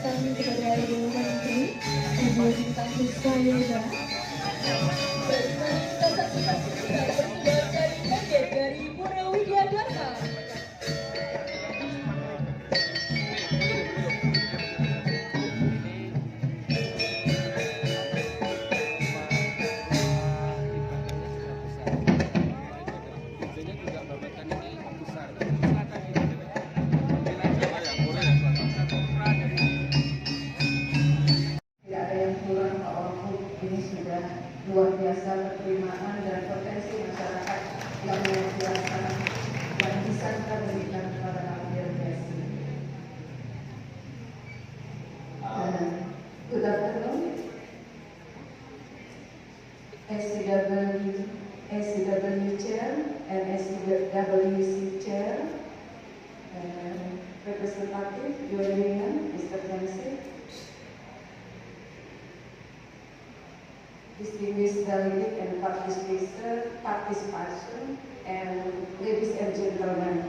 datang kepada Ibu Menteri, Ibu Bintang Puspa Yoga. Kita saksikan sebentar persembahan kaget dari Pura Widyadharma. Luar biasa penerimaan dan potensi masyarakat yang luar biasa yang bisa kita berikan kepada aplikasi. Good afternoon, SCW Chair and SCWC Chair, Representative Your Union, Mr. Francis, distinguished delegate and participation, and ladies and gentlemen.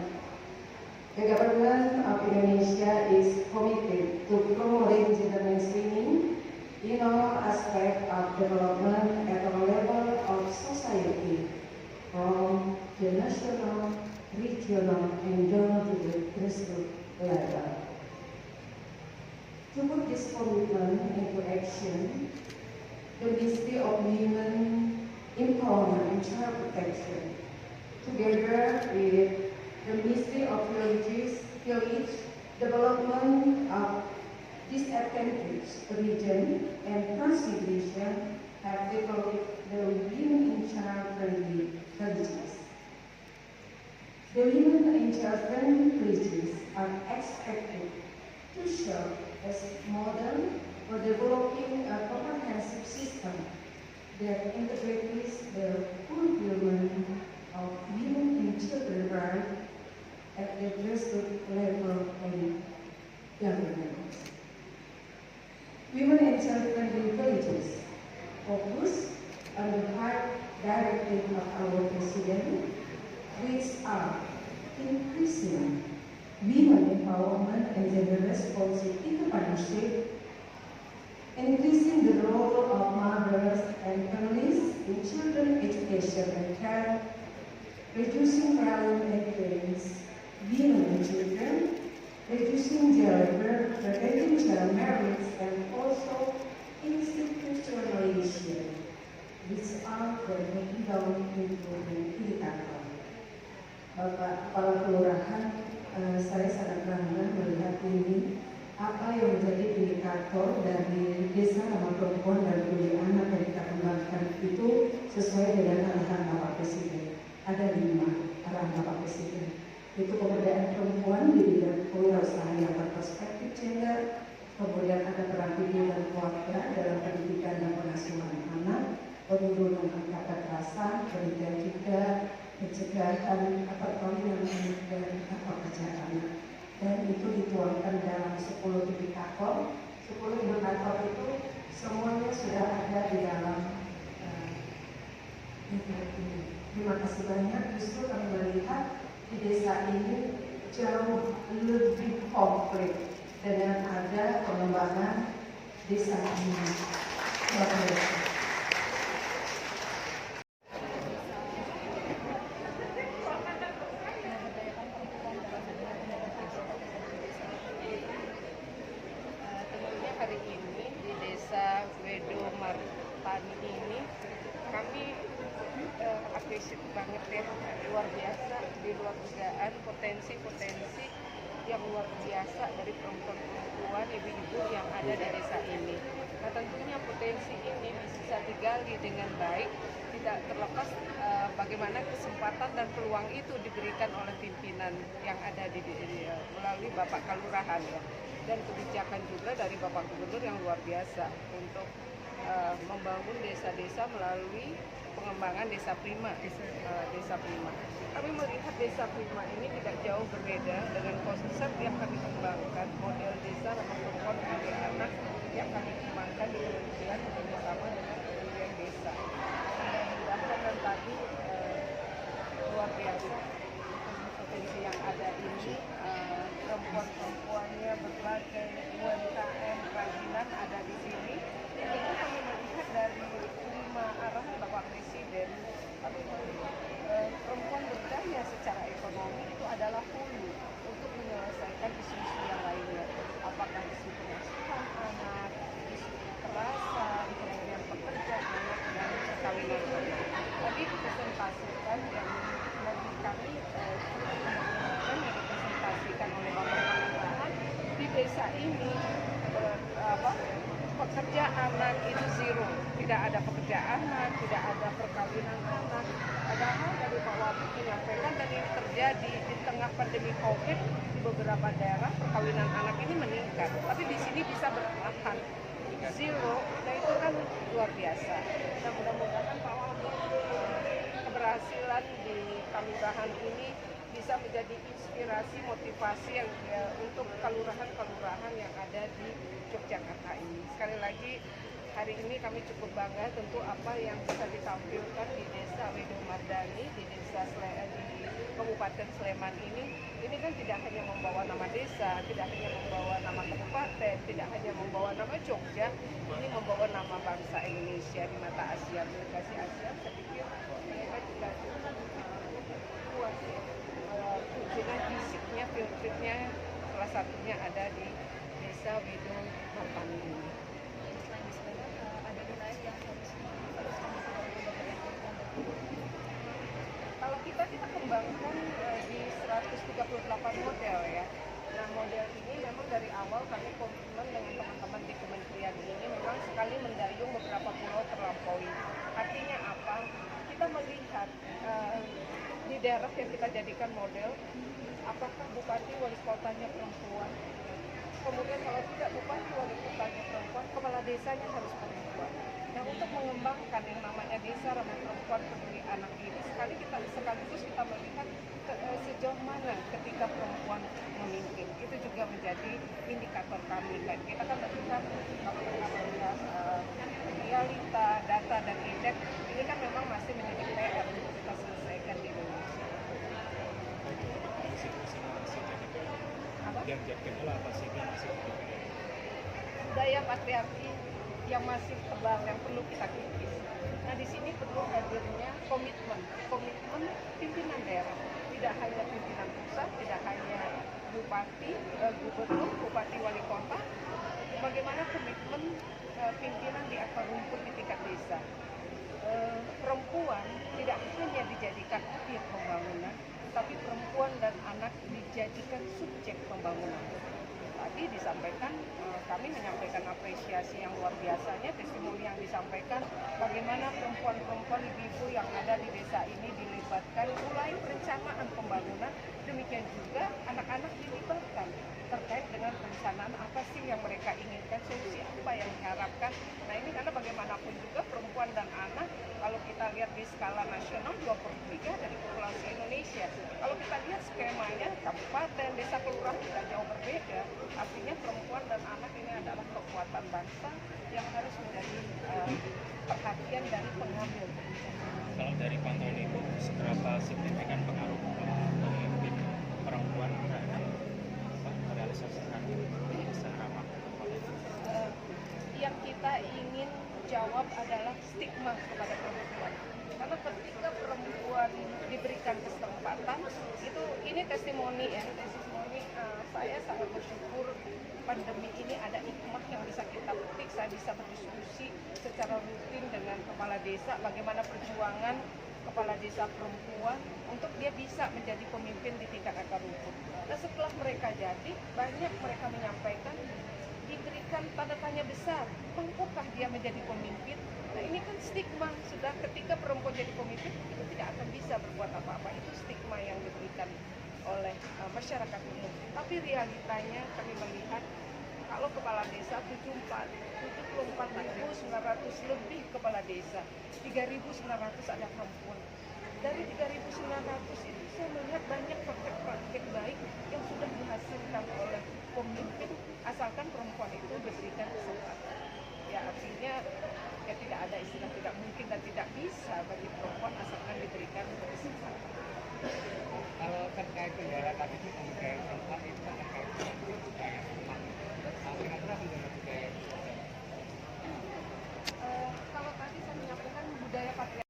The government of Indonesia is committed to promoting gender mainstreaming in all aspects of development at all levels of society, from the national, regional, and down to the grassroots level. To put this commitment into action, the Ministry of Women Empowerment and Child Protection, together with the Ministry of Village Development of Disadvantaged Region and Consideration, have developed the Women and Child Friendly Villages. The Women and Child Friendly Villages are expected to serve as model for developing a comprehensive system that integrates the fulfillment of women and children rights at the grassroots level and government. Women and child-friendly villages focus on the 5 directives of our President, which are increasing women empowerment and gender responsive entrepreneurship, increasing the role of mothers and families in children education and care, reducing violence against women and children, reducing child birth, preventing child marriage, and also institutionalization, which are the down improvement indicators. Bapak Kepala Kelurahan, saya sangat bangga melihat ini apa yang menjadi indikator dari desa ramah perempuan dan peduli anak yang kita kembangkan itu sesuai dengan arahan Bapak Presiden. Ada 5 arahan Bapak Presiden, yaitu pemberdayaan perempuan di bidang kewirausahaan yang berperspektif gender, kemudian ada peran ibu dan keluarga dalam pendidikan dan pengasuhan anak, penurunan angka kekerasan, kemudian juga pencegahan perkawinan dan pekerjaan. Dan itu dituangkan dalam 10 indikator. 10 indikator itu semuanya sudah ada di dalam ini. Terima kasih banyak. Justru kami melihat di desa ini jauh lebih komplit dengan ada pengembangan desa ini. Terima kasih. Ini kami apresiasi banget ya, luar biasa, di luar dugaan potensi-potensi yang luar biasa dari perempuan-perempuan, ibu-ibu yang ada di desa ini. Nah tentunya potensi ini bisa digali dengan baik, tidak terlepas bagaimana kesempatan dan peluang itu diberikan oleh pimpinan yang ada melalui Bapak Kalurahan ya, dan kebijakan juga dari Bapak Gubernur yang luar biasa untuk membangun desa-desa melalui pengembangan desa prima. Kami melihat desa prima ini tidak jauh berbeda dengan konsep yang kami kembangkan, model desa ramah perempuan dan anak yang kami kembangkan di Kementerian bersama dengan Kementerian Desa. Dan tadi luar biasa potensi yang ada ini, perempuan-perempuannya berbagai UMKM desa ini pekerja anak itu zero, tidak ada pekerjaan anak, tidak ada perkawinan anak. Padahal dari Pak Wabub menyampaikan dan ini terjadi di tengah pandemi COVID di beberapa daerah perkawinan anak ini meningkat, tapi di sini bisa bertahan zero, nah itu kan luar biasa. Nah mudah-mudahan Pak Wabub keberhasilan di kelurahan ini bisa menjadi inspirasi, motivasi yang untuk kelurahan-kelurahan yang ada di Yogyakarta ini. Sekali lagi, hari ini kami cukup bangga tentu apa yang bisa ditampilkan di Desa Widomardani, di Kabupaten Sleman ini. Ini kan tidak hanya membawa nama desa, tidak hanya membawa nama kabupaten, tidak hanya membawa nama Jogja, ini membawa nama bangsa Indonesia di mata Asia, delegasi Asia. Saya pikir mereka juga puas kunjungan fisiknya, field-tripnya, salah satunya ada di Desa Widomardani ini. Kalau kita kembangkan di 138 model ya. Nah model ini memang dari awal kami komitmen dengan teman-teman di kementerian ini memang sekali mendayung beberapa pulau terlampaui. Artinya apa? Kita melihat di daerah yang kita jadikan model, apakah bupati wali kotanya perempuan? Kemudian kalau tidak bupati wali kotanya perempuan, kepala desanya harus perempuan. Nah untuk mengembangkan yang namanya desa ramah perempuan peduli anak ini sekaligus kita melihat sejauh mana ketika perempuan memimpin, itu juga menjadi indikator kami. Kita kan melihat realita, data dan indeks ini kan memang masih menjadi PR untuk kita selesaikan di Indonesia. Yang jadi kendala apa sih budaya patriarki yang masih tebal yang perlu kita kikis. Nah di sini perlu hadirnya komitmen pimpinan daerah, tidak hanya pimpinan pusat, tidak hanya bupati, gubernur, bupati, wali kota. Bagaimana komitmen pimpinan di akar rumput di tingkat desa. Perempuan tidak hanya dijadikan objek pembangunan, tapi perempuan dan anak dijadikan subjek pembangunan. Tadi disampaikan, kami menyampaikan apresiasi yang luar biasanya, testimoni yang disampaikan bagaimana perempuan-perempuan ibu-ibu yang ada di desa ini dilibatkan mulai perencanaan pembangunan, demikian juga anak-anak dilibatkan terkait dengan perencanaan apa sih yang mereka inginkan, solusi apa yang diharapkan. Nah ini karena bagaimanapun juga perempuan dan anak, kalau kita lihat di skala nasional 2/3 dari populasi Indonesia. Kalau kita lihat skemanya, kabupaten, desa, kelurahan tidak jauh berbeda. Artinya perempuan dan anak ini adalah kekuatan bangsa yang harus menjadi perhatian dari pengambil kebijakan. Kalau dari pantauan itu seberapa signifikan pengaruh pemimpin perempuan terhadap merealisasikan desa ramah perempuan? Yang kita ingin jawab adalah stigma kepada perempuan. Karena ketika perempuan diberikan kesempatan, ini testimoni ya, saya sangat bersyukur pandemi ini ada hikmah yang bisa kita petik. Saya bisa berdiskusi secara rutin dengan kepala desa bagaimana perjuangan kepala desa perempuan untuk dia bisa menjadi pemimpin di tingkat akar rumput. Nah setelah mereka jadi, banyak mereka menyampaikan diberikan tanda tanya besar, mampukah dia menjadi pemimpin? Nah ini kan stigma, sudah ketika perempuan jadi pemimpin itu tidak akan bisa berbuat apa-apa, itu stigma yang diberikan oleh masyarakat umum. Tapi realitanya kami melihat kalau kepala desa 74.900 lebih kepala desa, 3.900 ada perempuan. Dari 3.900 itu saya melihat banyak praktek-praktek baik yang sudah dihasilkan oleh pemimpin asalkan perempuan itu diberikan kesempatan. Ya artinya ya tidak ada istilah tidak mungkin dan tidak bisa bagi perempuan asalkan diberikan kesempatan. Kalau terkait bendera tadi itu budaya perempuan itu terkait dengan budaya Jepang. Kira-kira bendera budaya kalau tadi saya menyampaikan budaya patriarki.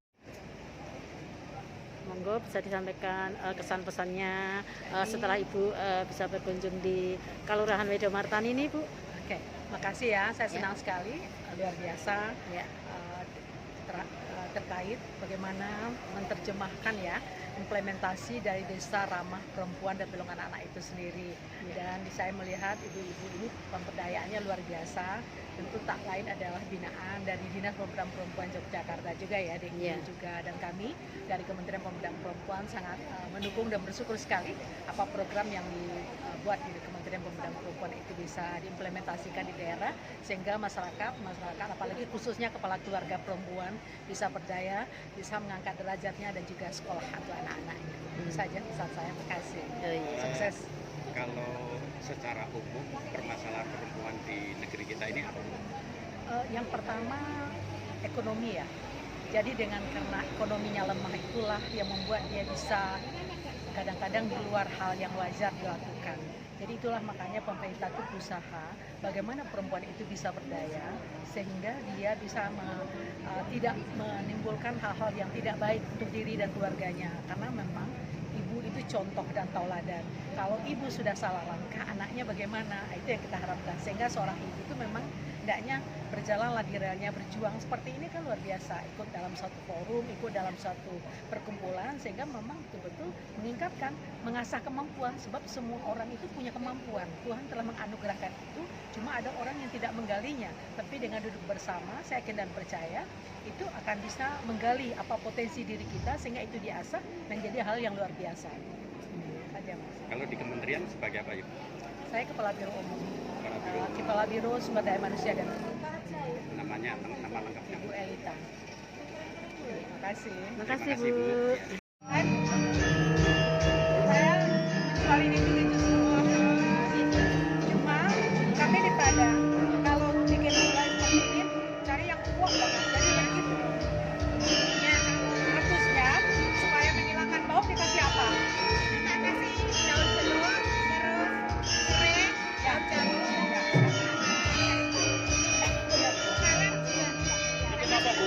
Monggo bisa disampaikan kesan pesannya setelah Ibu bisa berkunjung di Kelurahan Widomardani ini, Bu. Oke, makasih ya. Saya senang sekali, luar biasa Ya. terkait bagaimana menerjemahkan ya implementasi dari Desa Ramah Perempuan dan Perlindungan Anak itu sendiri. Dan saya melihat ibu-ibu ini pemberdayaannya luar biasa. Tentu tak lain adalah binaan dari Dinas Pemberdayaan Perempuan Yogyakarta juga ya, DIY juga, dan kami dari Kementerian Pemberdayaan Perempuan sangat mendukung dan bersyukur sekali apa program yang dibuat di Kementerian Pemberdayaan Perempuan itu bisa diimplementasikan di daerah sehingga masyarakat apalagi khususnya kepala keluarga perempuan bisa berdaya, bisa mengangkat derajatnya dan juga sekolah untuk anak-anaknya. Itu saja pesan saya. Terima kasih. Sukses. Kalau secara umum permasalahan perempuan di negeri kita ini apa? Yang pertama ekonomi ya. Jadi karena ekonominya lemah itulah yang membuat dia bisa kadang-kadang di luar hal yang wajar dilakukan. Jadi itulah makanya pemerintah itu berusaha bagaimana perempuan itu bisa berdaya sehingga dia bisa tidak menimbulkan hal-hal yang tidak baik untuk diri dan keluarganya. Karena memang ibu itu contoh dan tauladan. Kalau ibu sudah salah langkah, anaknya bagaimana? Itu yang kita harapkan. Sehingga seorang ibu itu memang hendaknya berjalanlah di relnya, berjuang seperti ini kan luar biasa, ikut dalam satu forum, ikut dalam satu perkumpulan, sehingga memang betul-betul meningkatkan, mengasah kemampuan, sebab semua orang itu punya kemampuan. Tuhan telah menganugerahkan itu, cuma ada orang yang tidak menggalinya. Tapi dengan duduk bersama, saya yakin dan percaya itu akan bisa menggali apa potensi diri kita sehingga itu diasah menjadi hal yang luar biasa. Aja, Mas. Kalau di kementerian sebagai apa, Ibu? Saya Kepala Biro Umum. Kepala Biro. Kepala Biro Sumber Daya Manusia dan Namanya, nama lengkapnya? Ibu Elita. Terima kasih. Terima kasih, Terima kasih, Bu. Bu. Saya kali ini itu semua cuma kami di Padang kalau bikin mulai seperti ini cari yang kuat banget, jadi begitu ya rebusnya supaya menghilangkan bau dikasih apa? Kita kasih daun jeruk, terus serai, daun jeruk ya. Kenapa, Bu?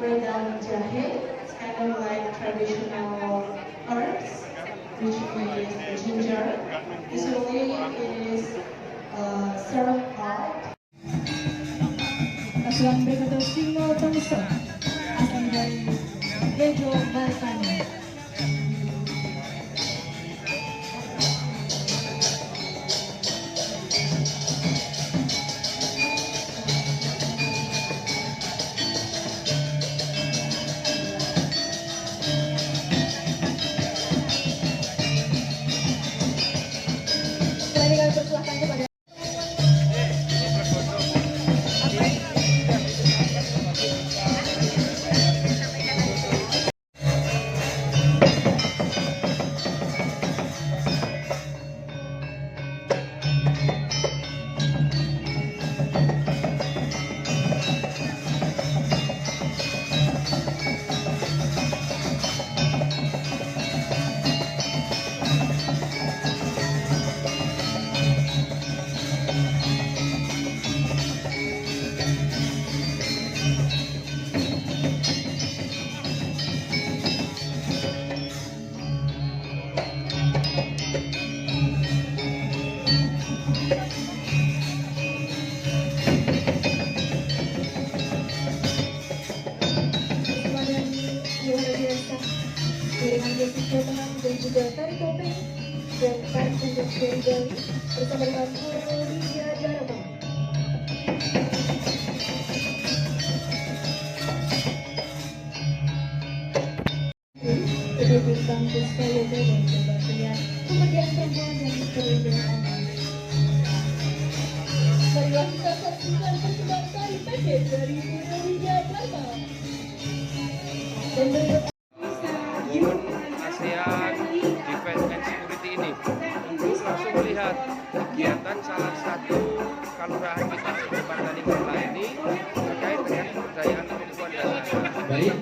Wedang jahe, it's kind of like traditional herbs, which is ginger. Usually it is served hot. Kasuan berikutnya Singo Tongso asal dari Bejo Barkani. Titik Kampus Kayogodo Kebaktian Pemberdayaan Perempuan dan Perlindungan Anak. Marilah kita saksikan persembahan tari pendek dari Pura Wijayanto. Dan berikut ASEAN Defense and Security ini untuk langsung melihat kegiatan salah satu kalurahan kita di Departemen Kepala ini terkait dengan pemberdayaan perempuan dan anak.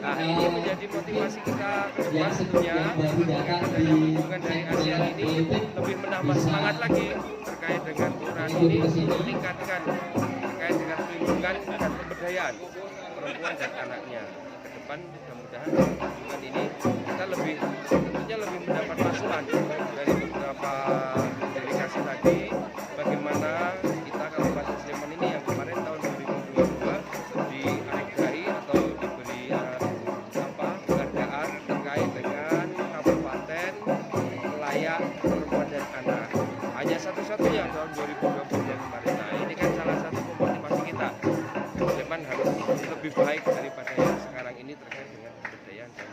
Nah, ini menjadi motivasi kita ke depan tentunya dengan adanya kunjungan dari ASEAN ini lebih menambah semangat lagi terkait dengan kelurahan ini untuk meningkatkan terkait dengan perlindungan dan pemberdayaan perempuan dan anaknya. Ke depan mudah-mudahan kunjungan ini kita tentunya lebih mendapat masukan dari beberapa delegasi tadi bagaimana kita Kabupaten Sleman ini yang kemarin tahun 2022 dianugerahi atau diberi penghargaan terkait dengan kabupaten layak perempuan dan anak. Hanya satu-satunya tahun 2020 yang kemarin. Nah, ini kan salah satu motivasi kita. Sleman harus lebih baik daripada yang sekarang ini terkait dengan pemberdayaan dan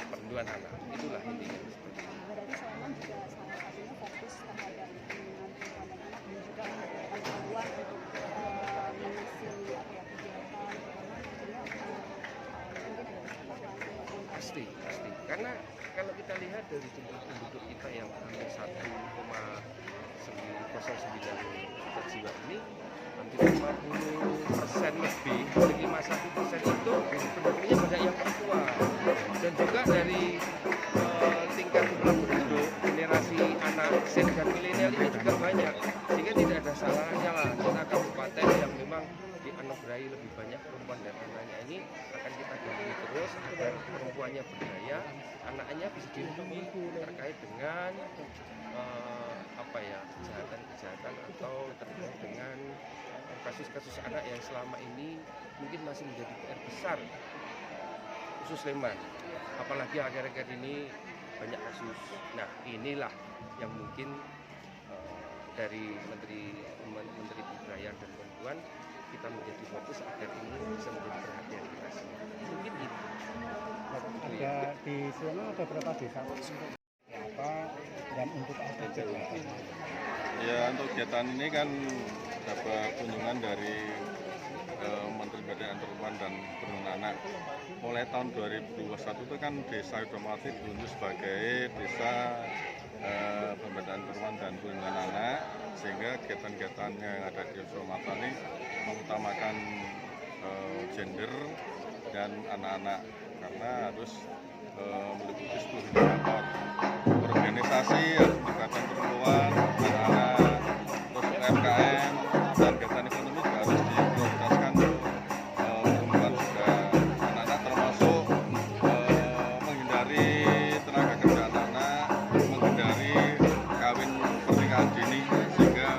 perlindungan anak. Itulah intinya seperti itu. Berarti Sleman juga salah satunya fokus terhadap perlindungan perempuan dan anak dan juga memberikan peluang untuk mengisi kegiatan Pasti. Karena kalau kita lihat dari jumlah penduduk kita yang hampir 1,09 juta jiwa ini, hampir 50% lebih, dari 51% itu penduduknya banyak yang perempuan. Dan juga dari tingkat jumlah penduduk generasi anak Z dan milenial ini juga banyak, sehingga tidak ada salahnya lah kita kabupaten yang memang dianugerahi lebih banyak perempuan dan anaknya ini akan kita gali terus agar perempuannya berdaya, anaknya bisa dilindungi terkait dengan kejahatan atau terkait dengan kasus-kasus anak yang selama ini mungkin masih menjadi PR besar khusus Sleman. Apalagi akhir-akhir ini banyak kasus. Nah, inilah yang mungkin dari Menteri Pemberdayaan dan Perempuan kita menjadi fokus agar ini bisa menjadi perhatian kita semua. Mungkin itu. Ada di sana ada berapa desa? Apa dan untuk apa kegiatan? Ya, untuk kegiatan ini kan dapat kunjungan dari Menteri Pemberdayaan Perempuan dan Perlindungan Anak. Mulai tahun 2021 itu kan Desa Widomati ditunjuk sebagai Desa Pemberdayaan Perempuan dan Perlindungan Anak, sehingga kegiatan-kegiatan yang ada di Widomati ini mengutamakan gender dan anak-anak karena harus meliputi seluruh indikator organisasi, harus melibatkan perempuan, anak-anak, terus UMKM dan kegiatan ekonomi juga harus diprioritaskan perempuan juga anak-anak, termasuk menghindari tenaga kerja anak-anak, menghindari kawin pernikahan dini, sehingga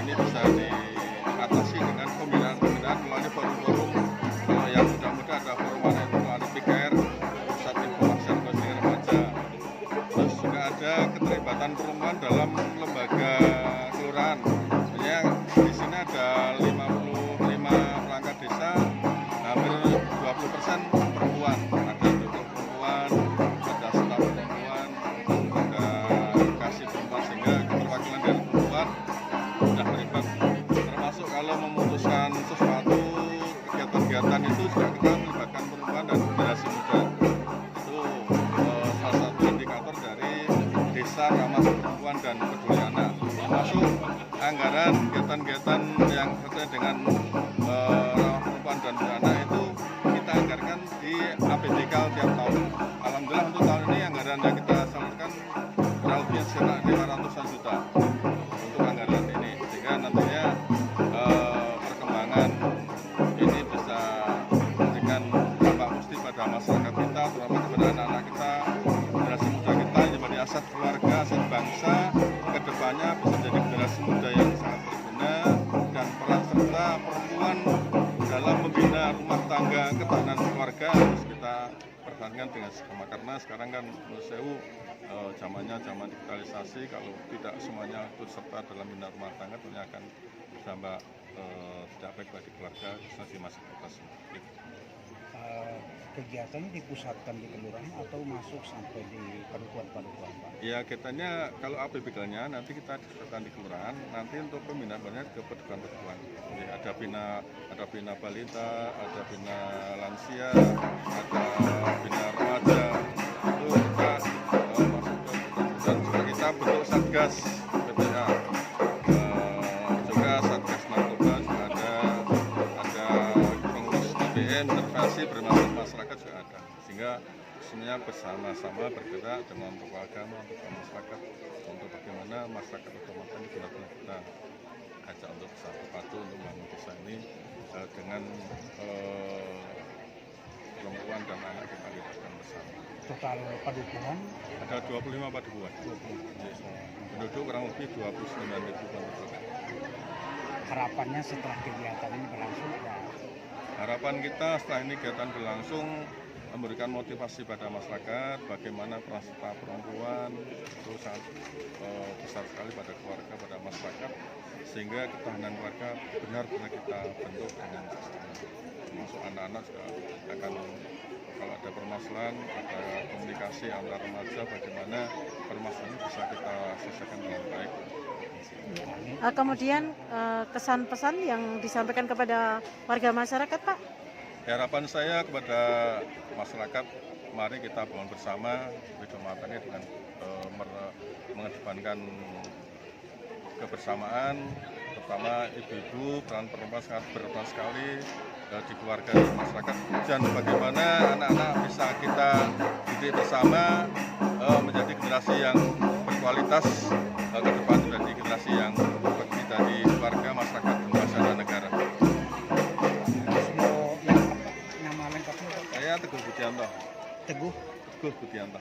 ini bisa diatasi dengan pembinaan melalui forum-forum yang mudah-mudahan ada forum ada PKR, Pusat Informasi dan Konseling Remaja. Terus juga ada keterlibatan perempuan dalam lembaga kelurahan. Sebenarnya di sini ada 55 perangkat desa, hampir 20% perempuan. Ada dokter perempuan, ada staf perempuan, ada kasih perempuan, sehingga keterwakilan dari perempuan sudah terlibat. Termasuk kalau memutuskan sesuatu kegiatan-kegiatan itu juga kita melibatkan perempuan dan generasi muda. Itu salah satu indikator dari desa ramah perempuan dan peduli anak. Termasuk anggaran kegiatan-kegiatan yang terkait dengan ramah perempuan dan peduli anak itu kita anggarkan di APBK tiap tahun. Alhamdulillah untuk tahun ini anggaran yang kita salurkan kurang lebih sekitar 500-an juta untuk anggaran ini, sehingga nantinya perkembangan ini bisa memberikan dampak positif pada masyarakat kita, terutama kepada anak-anak kita, generasi muda kita yang menjadi aset keluarga, aset bangsa. Kedepannya bisa menjadi generasi muda yang sangat berguna, dan peran serta perempuan dalam membina rumah tangga ketahanan keluarga harus kita pertahankan dengan seksama. Karena sekarang kan zamannya zaman digitalisasi, kalau tidak semuanya ikut serta dalam membina rumah tangga tentunya akan berdampak tidak baik bagi keluarga, bagi masyarakat kita semua. kegiatannya dipusatkan di kelurahan atau masuk sampai di padukuhan-padukuhan, Pak? Ya, kegiatannya kalau APBK-nya nanti kita disebutkan di kelurahan, nanti untuk pembinaannya ke padukuhan-padukuhan. Jadi ada bina balita, ada bina lansia, ada bina remaja. Itu kita masuk ke padukuhan. Juga kita bentuk satgas PPA. Juga satgas narkoba juga ada pengurus IBN, intervensi bermasalah masyarakat juga ada. Sehingga semuanya bersama-sama bergerak dengan tokoh agama, tokoh masyarakat untuk bagaimana masyarakat otomatis benar-benar kita ajak untuk bersatu padu untuk membangun desa ini dengan perempuan dan anak kita libatkan bersama. Total padukuhan Ada 25 padukuhan. Penduduk kurang lebih 29.000 penduduk. harapannya setelah kegiatan ini berlangsung ya? Harapan kita setelah ini kegiatan berlangsung memberikan motivasi pada masyarakat bagaimana peran serta perempuan itu sangat besar sekali pada keluarga, pada masyarakat, sehingga ketahanan keluarga benar-benar kita bentuk dengan bersama. Termasuk anak-anak juga akan, kalau ada permasalahan, ada komunikasi antar remaja, bagaimana permasalahan bisa kita selesaikan dengan baik. Kemudian kesan pesan yang disampaikan kepada warga masyarakat, Pak? Harapan saya kepada masyarakat, mari kita bangun bersama Widomartani dengan mengedepankan kebersamaan, terutama ibu-ibu, peran perempuan sangat berperan sekali di keluarga dan masyarakat, dan bagaimana anak-anak bisa kita didik bersama menjadi generasi yang berkualitas ke depan, menjadi generasi yang berbakti dari keluarga, masyarakat, bangsa dan negara. Nama lengkapnya Pak? Saya Teguh Budianto. Teguh Budianto.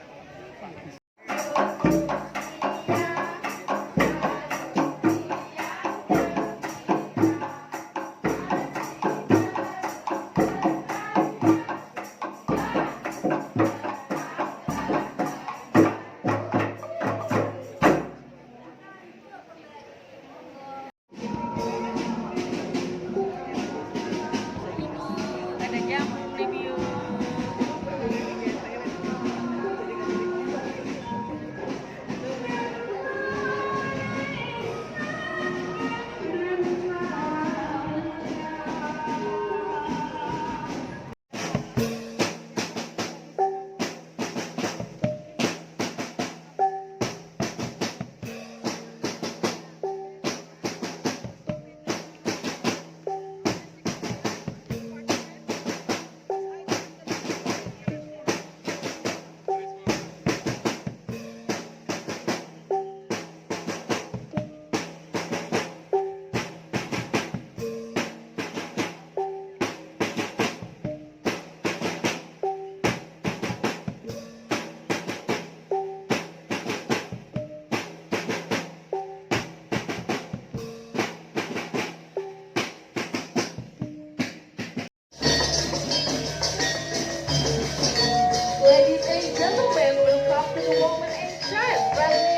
Ada jam review. Ladies and gentlemen, welcome to the Women and Child Rally.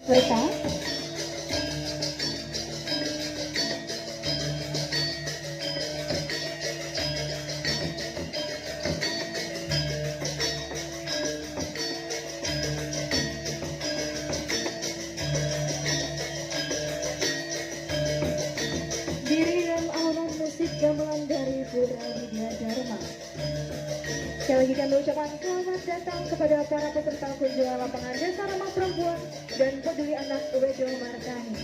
Serta diri dan alunan musik gamelan dari Putra Widya Dharma. Sekali lagi kami ucapkan selamat datang kepada para peserta kunjungan lapangan Desa Ramah Perempuan dan Peduli Anak Widomartani.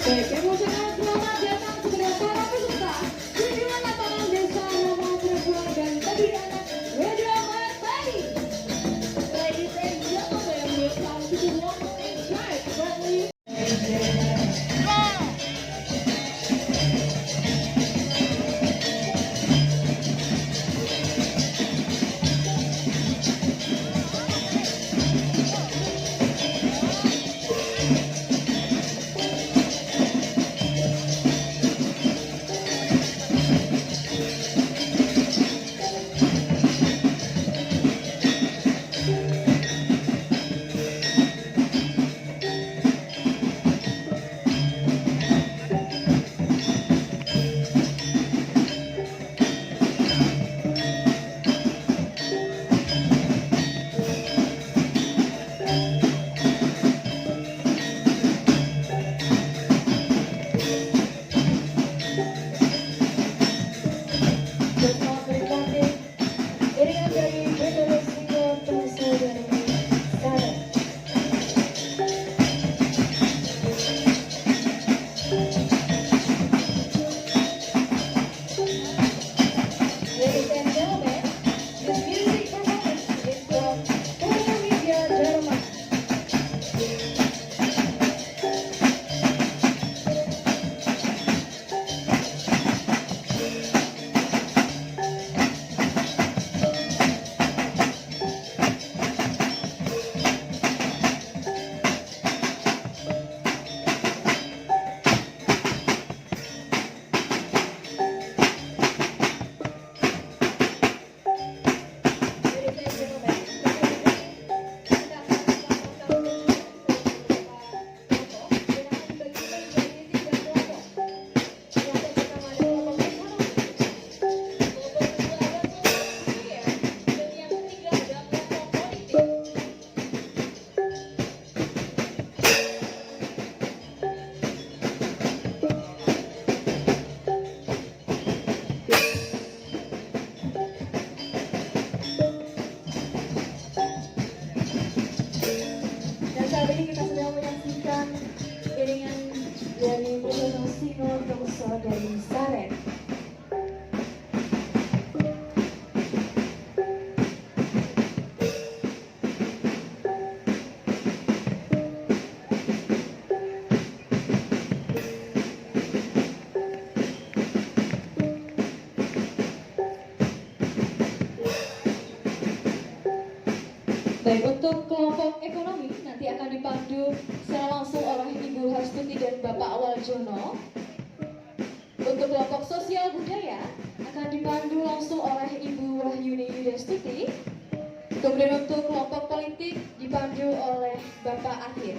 Baik, kami ucapkan selamat datang kepada para peserta kunjungan lapangan Desa Ramah Sudarso dari Saren. Baik, untuk kelompok ekonomi nanti akan dipandu secara langsung oleh Ibu Harstuti dan Bapak Waljono. Untuk kelompok sosial budaya akan dipandu langsung oleh Ibu Wahyuni Yudastuti. Kemudian untuk kelompok politik dipandu oleh Bapak Akhir.